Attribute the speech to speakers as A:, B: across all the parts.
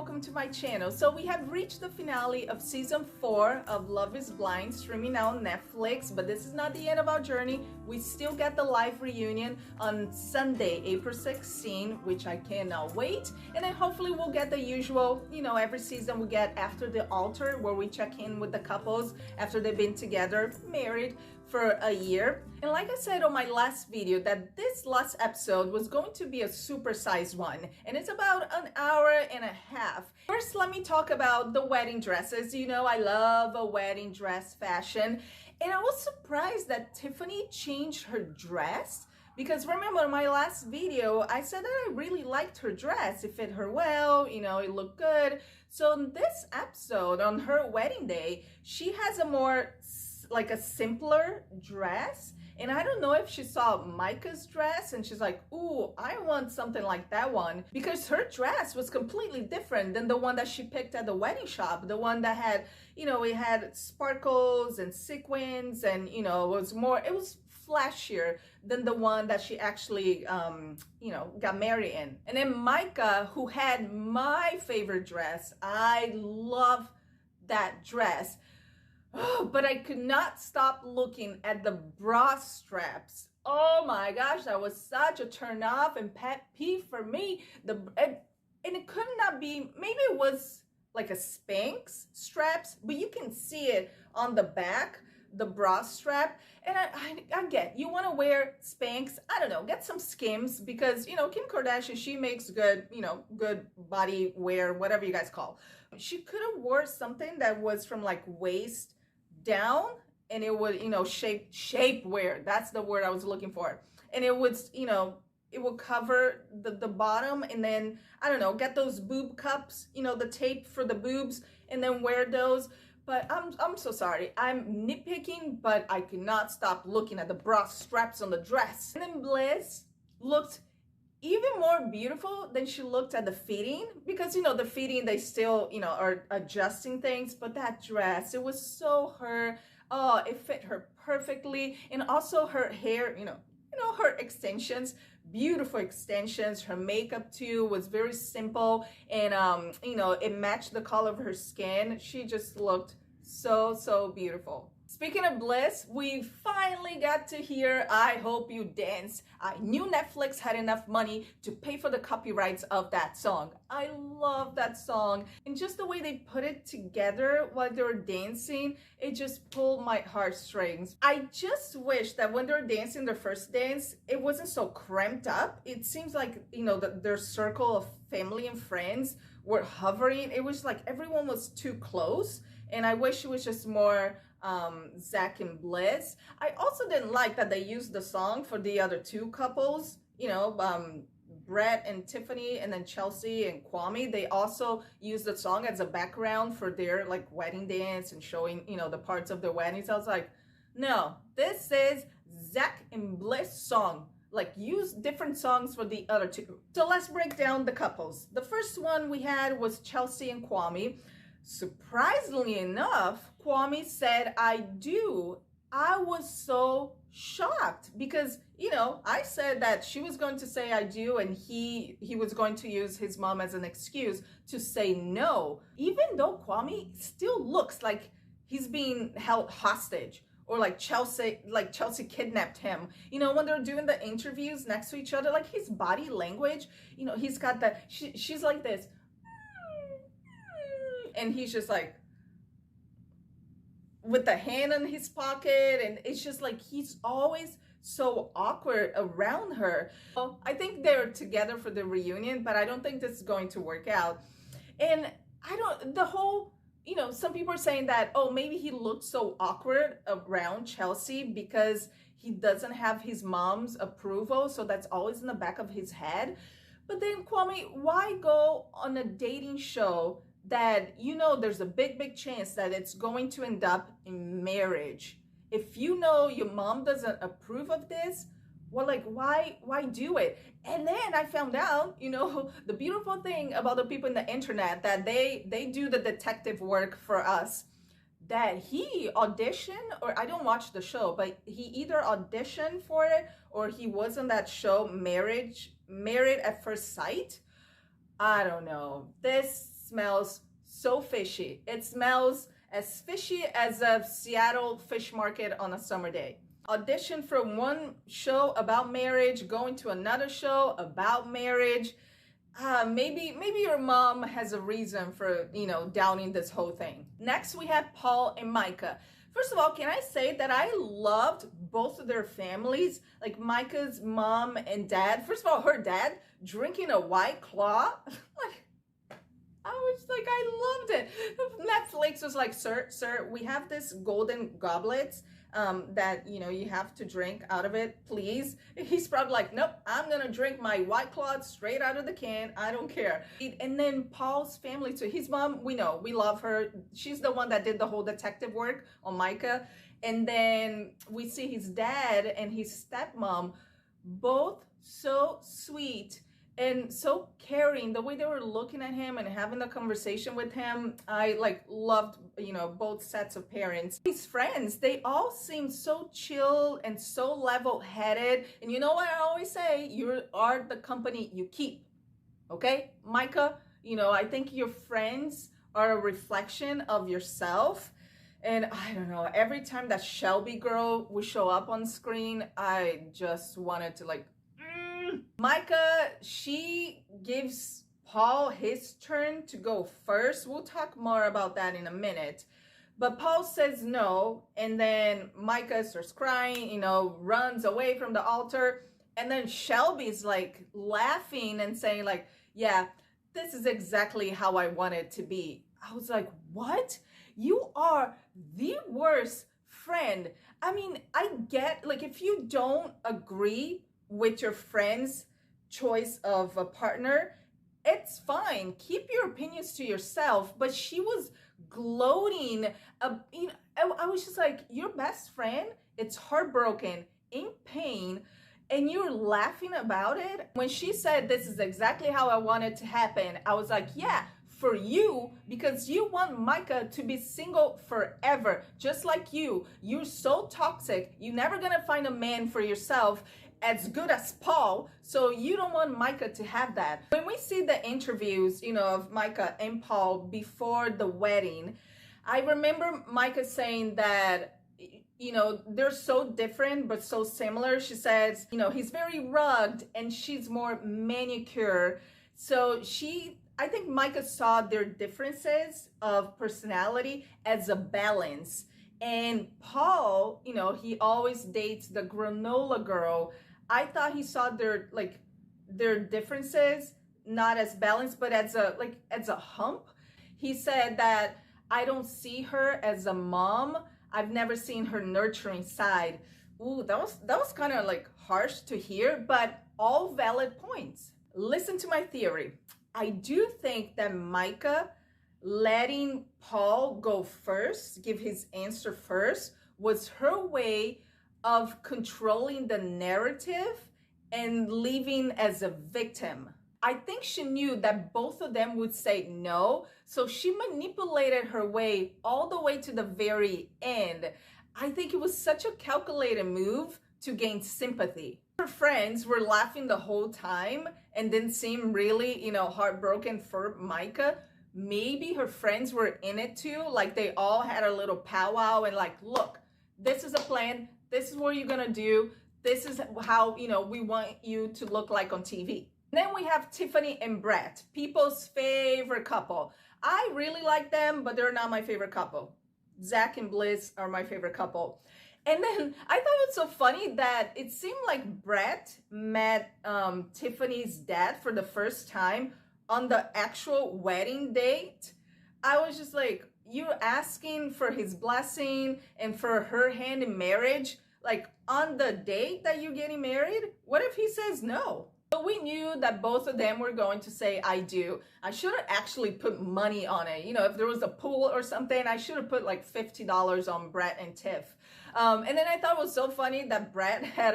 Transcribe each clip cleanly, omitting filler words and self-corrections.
A: welcome to my channel. So we have reached the finale of season 4 of Love is Blind, streaming now on Netflix, but this is not the end of our journey. We still get the live reunion on Sunday, April 16, which I cannot wait. And then hopefully we'll get the usual, every season we get after the altar, where we check in with the couples after they've been together, married for a year. And like I said on my last video, that this last episode was going to be a supersized one, and it's about an hour and a half. First, let me talk about the wedding dresses. I love a wedding dress fashion, and I was surprised that Tiffany changed her dress, because remember in my last video I said that I really liked her dress. It fit her well, it looked good. So in this episode, on her wedding day, she has a more like a simpler dress, and I don't know if she saw Micah's dress and she's like, ooh, I want something like that one, because her dress was completely different than the one that she picked at the wedding shop, the one that had, it had sparkles and sequins, and it was flashier than the one that she actually got married in. And then Micah, who had my favorite dress, I love that dress. Oh, but I could not stop looking at the bra straps. Oh my gosh, that was such a turn off and pet peeve for me. And it could not be, maybe it was like a Spanx straps, but you can see it on the back, the bra strap. And I get, you want to wear Spanx, I don't know, get some Skims, because Kim Kardashian, she makes good, good body wear, whatever you guys call. She could have wore something that was from like waist down, and it would shape wear, that's the word I was looking for, and it would it would cover the bottom, and then I don't know, get those boob cups, the tape for the boobs, and then wear those. But I'm so sorry, I'm nitpicking, but I could not stop looking at the bra straps on the dress. And then Bliss looked even more beautiful than she looked at the fitting, because the fitting, they still are adjusting things, but that dress, it was so her. Oh, it fit her perfectly. And also her hair, her extensions, beautiful extensions. Her makeup too was very simple, and it matched the color of her skin. She just looked so beautiful. Speaking of Bliss, we finally got to hear I Hope You Dance. I knew Netflix had enough money to pay for the copyrights of that song. I love that song. And just the way they put it together while they were dancing, it just pulled my heartstrings. I just wish that when they were dancing their first dance, it wasn't so cramped up. It seems like, their circle of family and friends were hovering. It was like everyone was too close. And I wish it was just more Zach and Bliss. I also didn't like that they used the song for the other two couples, Brett and Tiffany, and then Chelsea and Kwame. They also used the song as a background for their like wedding dance and showing, the parts of their weddings. I was like, no, this is Zach and Bliss song. Like, use different songs for the other two. So let's break down the couples. The first one we had was Chelsea and Kwame. Surprisingly enough, Kwame said, I do. I was so shocked, because, I said that she was going to say I do, and he was going to use his mom as an excuse to say no, even though Kwame still looks like he's being held hostage, or like Chelsea kidnapped him. When they're doing the interviews next to each other, like his body language, he's got that, she's like this, and he's just like with the hand in his pocket, and it's just like he's always so awkward around her. Well, I think they're together for the reunion, but I don't think this is going to work out. And some people are saying that, oh, maybe he looked so awkward around Chelsea because he doesn't have his mom's approval, so that's always in the back of his head. But then, Kwame, why go on a dating show that there's a big chance that it's going to end up in marriage? If your mom doesn't approve of this, well, like, why do it? And then I found out, the beautiful thing about the people in the internet, that they do the detective work for us, that he auditioned, or I don't watch the show, but he either auditioned for it or he was on that show, Married at First Sight. I don't know. This smells so fishy. It smells as fishy as a Seattle fish market on a summer day. Audition for one show about marriage, going to another show about marriage. Maybe your mom has a reason for, downing this whole thing. Next, we have Paul and Micah. First of all, can I say that I loved both of their families, like Micah's mom and dad. First of all, her dad drinking a White Claw. I was like, I loved it. Netflix was like, sir, we have this golden goblets that, you have to drink out of it, please. He's probably like, nope, I'm going to drink my White Claw straight out of the can. I don't care. And then Paul's family too. His mom, we know, we love her. She's the one that did the whole detective work on Micah. And then we see his dad and his stepmom, both so sweet and so caring. The way they were looking at him and having the conversation with him, I loved, both sets of parents. His friends, they all seem so chill and so level-headed. And you know what I always say? You are the company you keep. Okay, Micah, I think your friends are a reflection of yourself. And I don't know, every time that Shelby girl would show up on screen, I just wanted to Micah, she gives Paul his turn to go first. We'll talk more about that in a minute. But Paul says no, and then Micah starts crying, runs away from the altar. And then Shelby's laughing and saying yeah, this is exactly how I want it to be. I was like, what? You are the worst friend. I mean, I get, if you don't agree with your friend's choice of a partner, it's fine. Keep your opinions to yourself. But she was gloating. I was just like, your best friend, it's heartbroken, in pain, and you're laughing about it. When she said, this is exactly how I want it to happen, I was like, yeah, for you, because you want Micah to be single forever, just like you. You're so toxic. You're never gonna find a man for yourself as good as Paul, so you don't want Micah to have that. When we see the interviews, of Micah and Paul before the wedding, I remember Micah saying that, they're so different but so similar. She says, he's very rugged and she's more manicure. So I think Micah saw their differences of personality as a balance. And Paul, he always dates the granola girl. I thought he saw their differences not as balanced, but as a hump. He said that I don't see her as a mom. I've never seen her nurturing side. Ooh, that was kind of harsh to hear, but all valid points. Listen to my theory. I do think that Micah letting Paul go first, give his answer first, was her way of controlling the narrative and leaving as a victim. I think she knew that both of them would say no, so she manipulated her way all the way to the very end. I think it was such a calculated move to gain sympathy. Her friends were laughing the whole time and didn't seem really, heartbroken for Micah. Maybe her friends were in it too, they all had a little powwow and look, this is a plan, this is what you're gonna do, this is how, we want you to look like on TV. Then we have Tiffany and Brett, people's favorite couple. I really like them, but they're not my favorite couple. Zach and Bliss are my favorite couple. And then I thought it was so funny that it seemed like Brett met Tiffany's dad for the first time on the actual wedding date. I was just like, you're asking for his blessing and for her hand in marriage, on the date that you're getting married? What if he says no? But we knew that both of them were going to say, I do. I should have actually put money on it. If there was a pool or something, I should have put $50 on Brett and Tiff. And then I thought it was so funny that Brett had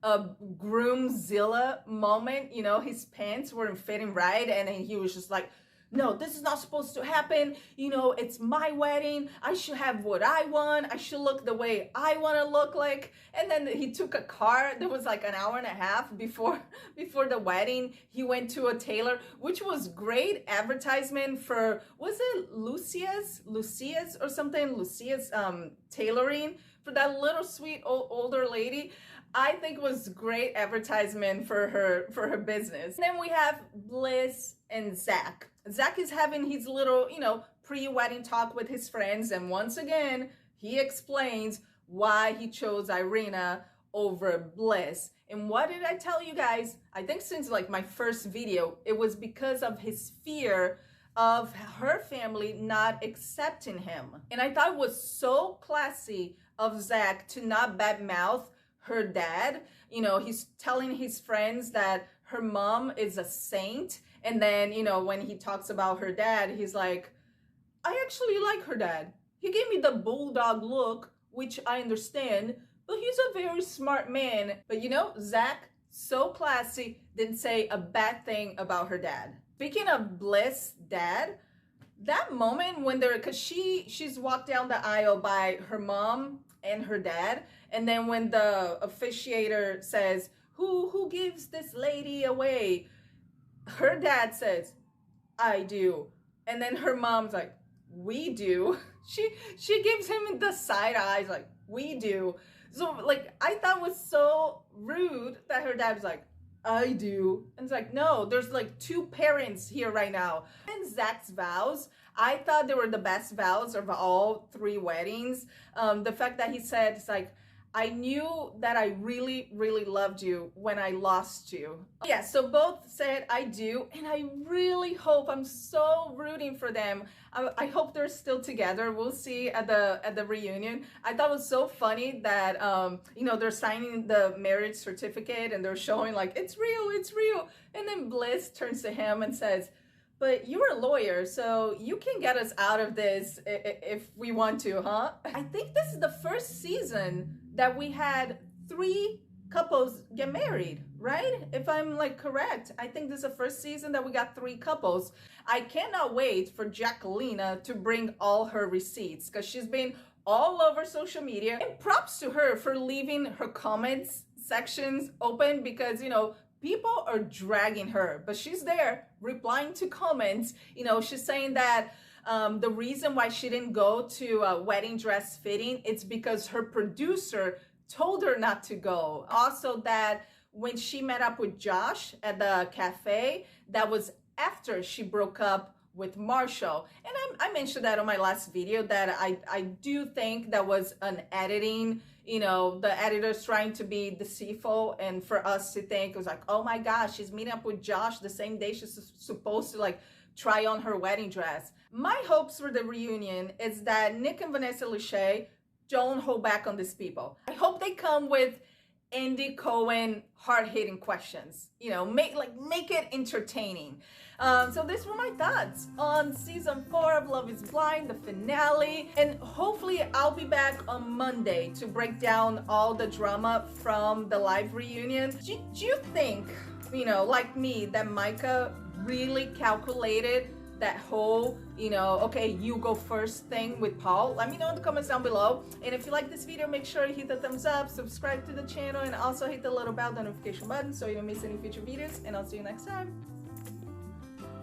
A: a groomzilla moment. His pants weren't fitting right. And then he was just like, no, this is not supposed to happen. You know, it's my wedding. I should have what I want. I should look the way I want to look like. And then he took a car. There was like an hour and a half before the wedding. He went to a tailor, which was great advertisement for, was it Lucia's or something? Lucia's tailoring, for that little sweet older lady. I think it was great advertisement for her business. And then we have Bliss and Zach. Zach is having his little, you know, pre-wedding talk with his friends, and once again, he explains why he chose Irina over Bliss. And what did I tell you guys? I think since like my first video, it was because of his fear of her family not accepting him. And I thought it was so classy of Zach to not badmouth her dad. You know, he's telling his friends that her mom is a saint. And then, you know, when he talks about her dad, he's like, I actually like her dad. He gave me the bulldog look, which I understand, but he's a very smart man. But you know, Zach, so classy, didn't say a bad thing about her dad. Speaking of Bliss' dad, that moment when because she's walked down the aisle by her mom and her dad, and then when the officiator says, who gives this lady away? Her dad says, I do. And then her mom's like, we do. She gives him the side eyes like, we do. So like, I thought it was so rude that her dad's like, I do. And it's like, no, there's like two parents here right now. And Zach's vows, I thought they were the best vows of all three weddings. The fact that he said, it's like, I knew that I really, really loved you when I lost you. Yeah, so both said I do, and I really hope, I'm so rooting for them. I hope they're still together. We'll see at the reunion. I thought it was so funny that, you know, they're signing the marriage certificate and they're showing like, it's real, it's real. And then Bliss turns to him and says, but you're a lawyer, so you can get us out of this if we want to, huh? I think this is the first season that we had 3 couples get married, right? If I'm like correct, I think this is the first season that we got 3 couples. I cannot wait for Jacquelina to bring all her receipts because she's been all over social media. And props to her for leaving her comments sections open because, you know, people are dragging her, but she's there replying to comments. You know, she's saying that the reason why she didn't go to a wedding dress fitting, it's because her producer told her not to go. Also that when she met up with Josh at the cafe, that was after she broke up with Marshall. And I mentioned that on my last video that I do think that was an editing, you know, the editor's trying to be deceitful and for us to think it was like, oh my gosh, she's meeting up with Josh the same day she's supposed to like try on her wedding dress. My hopes for the reunion is that Nick and Vanessa Lachey don't hold back on these people. I hope they come with Andy Cohen hard-hitting questions, you know, make it entertaining. So these were my thoughts on season 4 of Love is Blind, the finale, and hopefully I'll be back on Monday to break down all the drama from the live reunion. Do you think, you know, like me, that Micah really calculated that whole, you know, okay, you go first thing with Paul? Let me know in the comments down below. And if you like this video, make sure you hit the thumbs up, subscribe to the channel, and also hit the little bell notification button so you don't miss any future videos. And I'll see you next time.